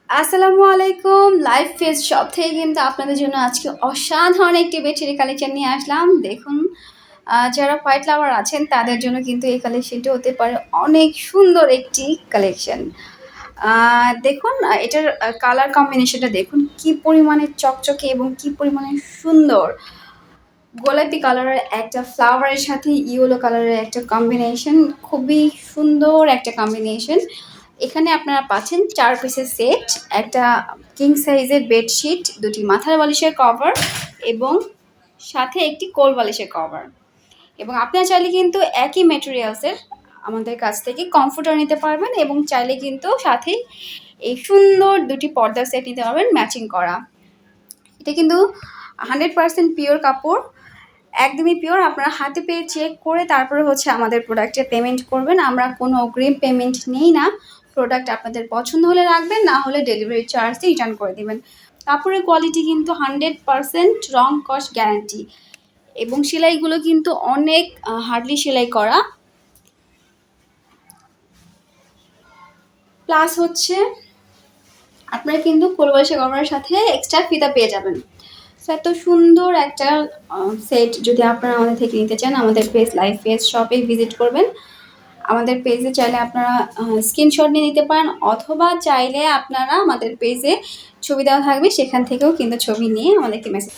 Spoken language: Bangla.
আসসালামু আলাইকুম। লাইভ ফেস শপ থেকে কিন্তু আপনাদের জন্য আজকে অসাধারণ একটি বেডশিটের কালেকশন নিয়ে আসলাম। দেখুন, যারা হোয়াইট লাভার আছেন তাদের জন্য কিন্তু এই কালেকশনটি হতে পারে অনেক সুন্দর একটি কালেকশন। দেখুন, এটার কালার কম্বিনেশনটা দেখুন কি পরিমাণে চকচকে এবং কি পরিমাণে সুন্দর। গোলাপি কালারের একটা ফ্লাওয়ারের সাথে ইয়েলো কালারের একটা কম্বিনেশন, খুবই সুন্দর একটা কম্বিনেশন। এখানে আপনারা পাচ্ছেন ৪ পিসের সেট, একটা কিং সাইজের বেডশিট, ২টি মাথার বালিশের কভার এবং সাথে একটি কোল বালিশের কভার। এবং আপনারা চাইলে কিন্তু একই ম্যাটেরিয়ালসের আমাদের কাছ থেকে কমফোর্টার নিতে পারবেন এবং চাইলে কিন্তু সাথেই এই সুন্দর ২টি পর্দার সেট নিতে পারবেন ম্যাচিং করা। এটা কিন্তু 100% পিওর কাপড়, একদমই পিওর। আপনারা হাতে পেয়ে চেক করে তারপরে আমাদের প্রোডাক্টের পেমেন্ট করবেন। আমরা কোনো অগ্রিম পেমেন্ট নিই না। প্রোডাক্ট আপনাদের পছন্দ হলে রাখবেন, না হলে ডেলিভারি চার্জ দিয়ে রিটার্ন করে দিবেন। কাপড়ের কোয়ালিটি কিন্তু 100% রং কস গ্যারান্টি এবং সেলাইগুলো কিন্তু অনেক হার্ডলি সেলাই করা। প্লাস আপনারা কিন্তু কোলবালিশের কভারের সাথে এক্সট্রা ফিতা পেয়ে যাবেন। এত সুন্দর একটা সেট যদি আপনারা আমাদের থেকে নিতে চান, আমাদের পেজ লাইভ ফেস শপে ভিজিট করবেন। আমাদের পেজে চাইলে আপনারা স্ক্রিনশট নিয়ে নিতে পারেন, অথবা চাইলে আপনারা আমাদের পেজে ছবি দেওয়া থাকবে, সেখান থেকেও কিন্তু ছবি নিয়ে আমাদেরকে মেসেজ